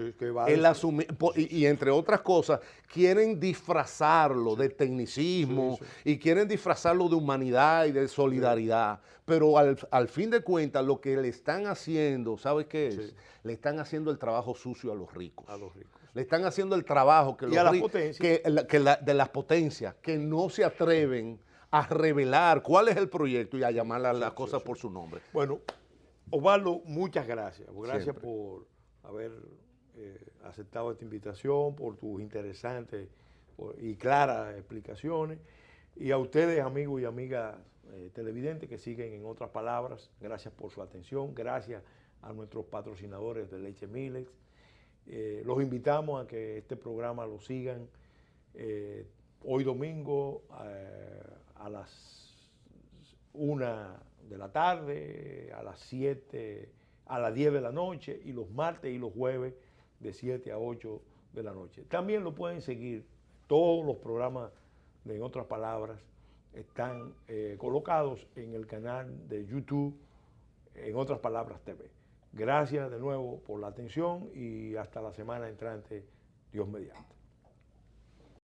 S2: El asumir, y entre otras cosas, quieren disfrazarlo de tecnicismo y quieren disfrazarlo de humanidad y de solidaridad. Pero al fin de cuentas, lo que le están haciendo, ¿sabes qué es? Le están haciendo el trabajo sucio a los ricos.
S1: A los ricos.
S2: Le están haciendo el trabajo que
S1: y
S2: los
S1: a las
S2: ricos,
S1: potencias.
S2: de las potencias, que no se atreven a revelar cuál es el proyecto y a llamar a las cosas por su nombre.
S1: Bueno, Osvaldo, muchas gracias. Gracias
S2: Siempre.
S1: por haber aceptado esta invitación, por tus interesantes y claras explicaciones. Y a ustedes, amigos y amigas televidentes que siguen En Otras Palabras, gracias por su atención. Gracias a nuestros patrocinadores de Leche Milex. Los invitamos a que este programa lo sigan hoy domingo a las 1 de la tarde, a las 7, a las 10 de la noche, y los martes y los jueves de 7 a 8 de la noche. También lo pueden seguir, todos los programas de En Otras Palabras están colocados en el canal de YouTube En Otras Palabras TV. Gracias de nuevo por la atención y hasta la semana entrante, Dios mediante.